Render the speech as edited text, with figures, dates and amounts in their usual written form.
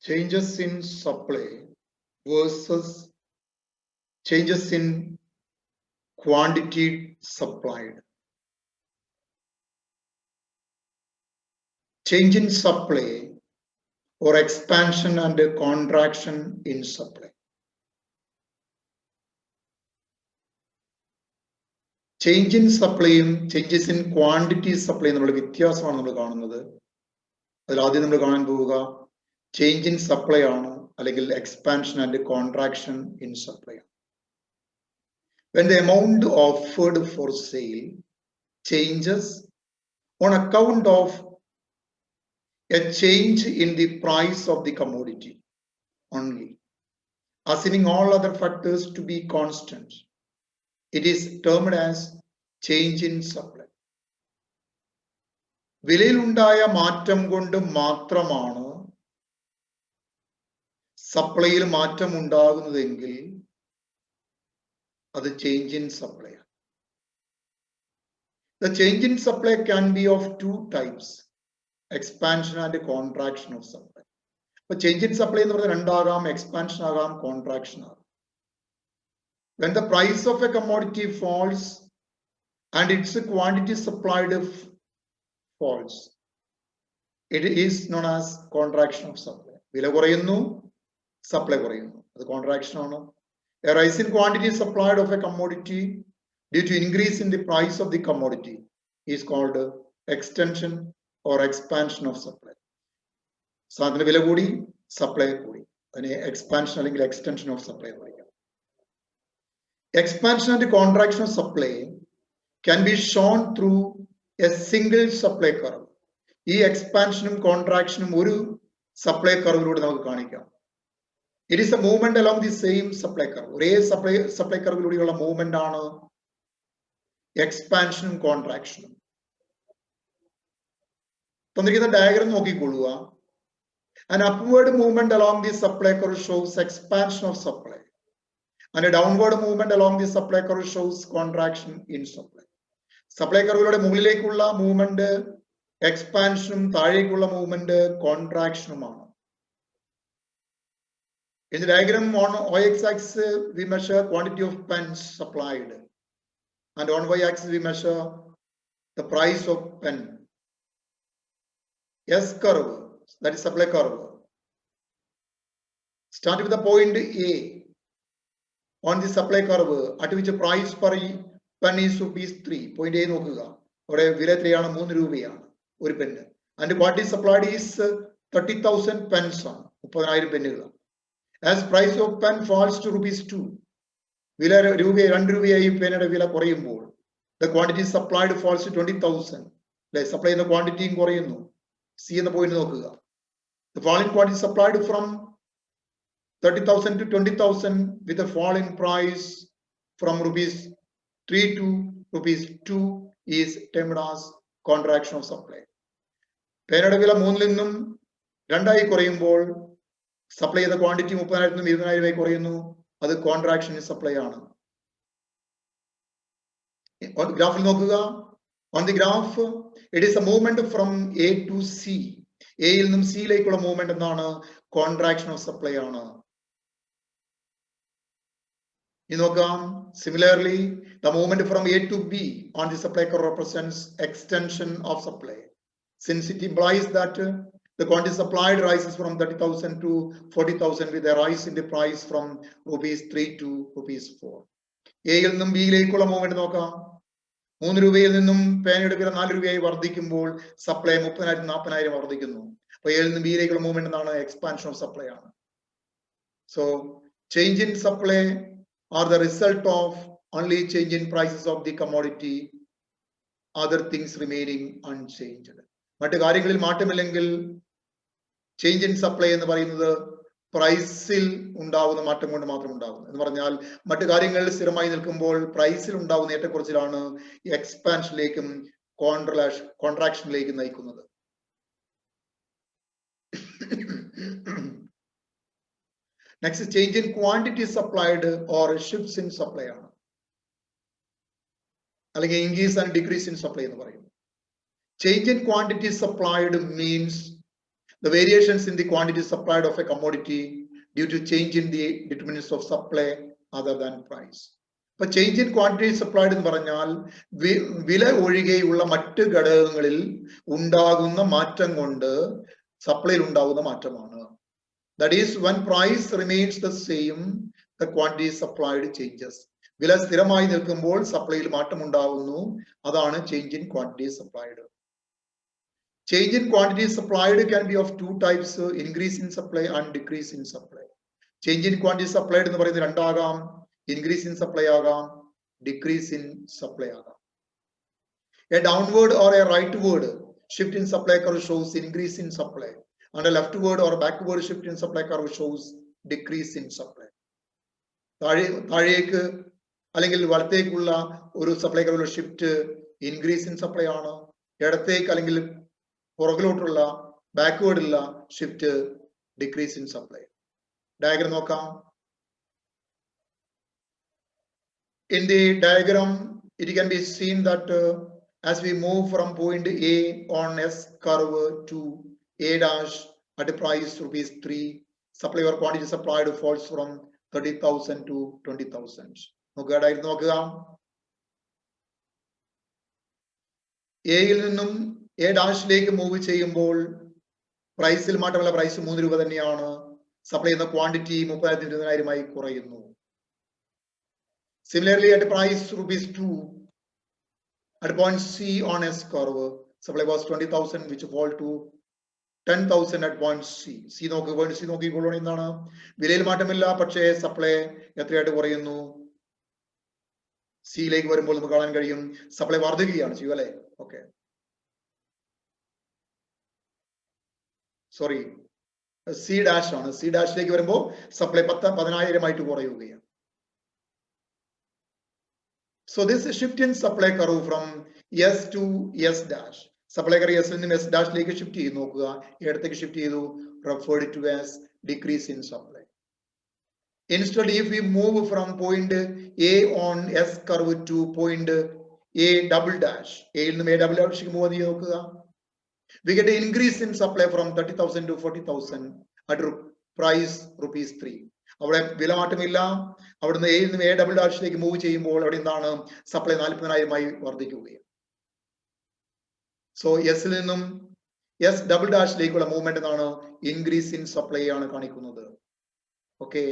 changes in supply versus changes in quantity supplied. Change in supply or expansion and contraction in supply. Change in supply and changes in quantity supply എന്നുള്ള വ്യത്യാസമാണ് നമ്മൾ കാണുന്നത്. അതിൽ ആദ്യം നമ്മൾ കാണാൻ പോവുക change in supply ആണ് അല്ലെങ്കിൽ expansion and contraction in supply. When the amount offered for sale changes on account of a change in the price of the commodity only, assuming all other factors to be constant, it is termed as change in supply. വിലയിലുണ്ടായ മാറ്റം കൊണ്ട് മാത്രമാണ് സപ്ലൈയിൽ മാറ്റം ഉണ്ടാകുന്നതെങ്കിൽ അത് change in supply. The change in supply can be of two types, expansion and contraction of supply. അപ്പോൾ change in supply എന്ന് പറഞ്ഞാൽ രണ്ടാകാം, expansion ആകാം, contraction ആകാം. When the price of a commodity falls and its quantity supplied falls, it is known as contraction of supply. വില കുറയുന്നു, supply കുറയുന്നു, അത് contraction ആണ്. A rise in quantity supplied of a commodity due to increase in the price of the commodity is called extension or expansion of supply. സാധന വില കൂടി, supply കൂടി, അതിനെ expansion അല്ലെങ്കിൽ എക്സ്റ്റൻഷൻ ഓഫ് സപ്ലൈ എന്ന് പറയാം. Expansion and contraction of supply can be shown through a single supply curve. ഈ എക്സ്പാൻഷനും കോൺട്രാക്ഷനും ഒരു supply കർവിലൂടെ നമുക്ക് കാണിക്കാം. It is a movement along the same supply curve. ഒരേ സപ്ലൈ കർവിലൂടെയുള്ള മൂവ്മെന്റ് ആണ് എക്സ്പാൻഷനും കോൺട്രാക്ഷനും. തന്നിരിക്കുന്ന diagram നോക്കിക്കൊള്ളുക. An upward movement along the supply curve shows expansion of supply, and a downward movement along the supply curve shows contraction in supply. Supply കർവിലൂടെ മുകളിലേക്കുള്ള movement എക്സ്പാൻഷനും താഴേക്കുള്ള movement കോൺട്രാക്ഷനുമാണ്. In the diagram on y-axis we measure quantity of pens supplied, and on y-axis we measure the price of pen. S curve, that is supply curve, start with the point A on the supply curve at which price per pen is ₹3. Point A നോക്കുക, അവിടെ വില എത്രയാണ്? 3 രൂപയാണ് ഒരു pen. And quantity supplied is 30,000 pens ആണ്, 30,000 പെന്നുകളാണ്. As price of pen falls to ₹2, വില 2 രൂപയായി പെന്നയുടെ വില കുറയുമ്പോൾ the quantity supplied falls to 20,000. Supply ചെയ്യുന്ന ക്വാണ്ടിറ്റിയും കുറയുന്നു. സി എന്ന പോയിന്റ് നോക്കുക. The falling quantity supplied from 30,000 to 20,000 with a fall in price from ₹3 to ₹2 is termed as contraction of supply. പെന്നയുടെ വില 3-ൽ നിന്നും 2 കുറയുമ്പോൾ സപ്ലൈ ചെയ്ത ക്വാണ്ടിറ്റി 30,000 നിന്നും 20,000 കുറയുന്നു, അത് കോൺട്രാക്ഷൻ ഇൻ സപ്ലൈ ആണ്. ഗ്രാഫിൽ നോക്കുക. On the graph, it is a movement from A to C. എയിൽ നിന്നും സിയിലേക്കുള്ള മൂവ്മെന്റ് എന്താണ്? കോൺട്രാക്ഷൻ ഓഫ് സപ്ലൈ ആണ്. ഇനി നോക്കാം. Similarly, the movement from A to B on the supply curve represents extension of supply, since it implies that the quantity supplied rises from 30,000 to 40,000 with a rise in the price from ₹3 to ₹4. എയിൽ നിന്നും ബിയിലേക്കുള്ള movement നോക്കാം. 3 രൂപയിൽ നിന്നും പേനയുടെ വില 4 രൂപയായി വർദ്ധിക്കുമ്പോൾ supply 30,000 40,000 വർദ്ധിക്കുന്നു. അപ്പൊ എയിൽ നിന്നും ബിയിലേക്കുള്ള മൂവ്മെന്റ് എന്താണ്? എക്സ്പാൻഷൻ ഓഫ് സപ്ലൈ ആണ്. So change in supply are the result of only change in prices of the commodity, other things remaining unchanged. മറ്റു കാര്യങ്ങളിൽ മാറ്റമില്ലെങ്കിൽ ചേഞ്ച് ഇൻ സപ്ലൈ എന്ന് പറയുന്നത് പ്രൈസിൽ ഉണ്ടാവുന്ന മാറ്റം കൊണ്ട് മാത്രം ഉണ്ടാകുന്നത്. എന്ന് പറഞ്ഞാൽ മറ്റു കാര്യങ്ങളിൽ സ്ഥിരമായി നിൽക്കുമ്പോൾ പ്രൈസിൽ ഉണ്ടാകുന്ന ഏറ്റക്കുറച്ചിലാണ് എക്സ്പാൻഷനിലേക്കും കോൺട്രാക്ഷനിലേക്കും നയിക്കുന്നത്. Next is change in quantity supplied or shifts in supply ആണ്, അല്ലെങ്കിൽ increase and decrease in supply എന്ന് പറയും. Change in quantity supplied means the variations in the quantity supplied of a commodity due to change in the determinants of supply other than price. But change in quantity supplied എന്ന് പറഞ്ഞാൽ വില ഒഴികെയുള്ള മറ്റ് ഘടകങ്ങളിൽ ഉണ്ടാകുന്ന മാറ്റം കൊണ്ട് സപ്ലൈയിൽ ഉണ്ടാകുന്ന മാറ്റമാണ്. That is, when price remains the same, the quantity supplied changes. വില സ്ഥിരമായി നിൽക്കുമ്പോൾ സപ്ലൈയിൽ മാറ്റം ഉണ്ടാകുന്നു. അതാണ് change in quantity supplied. Change in quantity supplied can be of two types, increase in supply and decrease in supply. Change in quantity supplied എന്ന് പറയുന്നത് രണ്ടാകാം, increase in supply ആകാം, decrease in supply ആകാം. A downward or a rightward shift in supply curve shows increase in supply, and a leftward or backward shift in supply curve shows decrease in supply. താഴേക്ക് അല്ലെങ്കിൽ വലത്തേക്കുള്ള ഒരു supply കർവിലുള്ള shift increase in supply ആണ്. ഇടത്തേക്ക് അല്ലെങ്കിൽ പുറകിലോട്ടുള്ള backward ഉള്ള shift decrease in supply. Diagram നോക്കാം. In the diagram, it can be seen that as we move from point A on S curve to A dash at a price ₹3, supply or quantity supplied falls from 30,000 to 20,000. നോക്കുക, diagram നോക്കുക. എയിൽ നിന്നും A ഡാഷിലേക്ക് move ചെയ്യുമ്പോൾ പ്രൈസിൽ മാറ്റമല്ല, price ₹3 തന്നെയാണ്. Supply ചെയ്യുന്ന quantity 30,000 കുറയുന്നു. Similarly, at price ₹2 at point C on S curve, supply was 20,000, which fall to 10,000 at point C. C നോക്കിക്കോളൂ. എന്താണ്? വിലയിൽ മാറ്റമില്ല, പക്ഷേ സപ്ലൈ എത്രയായിട്ട് കുറയുന്നു? സിയിലേക്ക് വരുമ്പോൾ നമുക്ക് കാണാൻ കഴിയും സപ്ലൈ വർദ്ധിക്കുകയാണ് ചെയ്യുക, അല്ലെ? ഓക്കെ, സോറി, സി ഡാഷ് ആണ്. സി ഡാഷിലേക്ക് വരുമ്പോൾ സപ്ലൈ 10,000 കുറയുകയാണ്. So this shift in supply curve from S to S dash, supply curve S നിന്നും S ഡാഷിലേക്ക് ഷിഫ്റ്റ് ചെയ്ത് നോക്കുക. ഇടത്തേക്ക് ഷിഫ്റ്റ് ചെയ്തു, referred to as decrease in supply. Instead, if we move from point A on S curve to point A double dash, A നിന്നും A double dash move ചെയ്ത് നോക്കുക, we get an increase in supply from 30,000 to 40,000 at price ₹3. അവിടെ വില മാറ്റമില്ല. അവിടുന്ന് എയിൽ നിന്ന് A double ഡാഷിലേക്ക് move ചെയ്യുമ്പോൾ അവിടെ എന്താണ്? സപ്ലൈ 40,000 വർദ്ധിക്കുകയാണ്. സോ എസിൽ നിന്നും എസ് ഡബിൾ ഡാഷിലേക്കുള്ള മൂവ്മെന്റ് എന്താണ്? ഇൻക്രീസ് ഇൻ സപ്ലൈ ആണ് കാണിക്കുന്നത്. ഓക്കെ,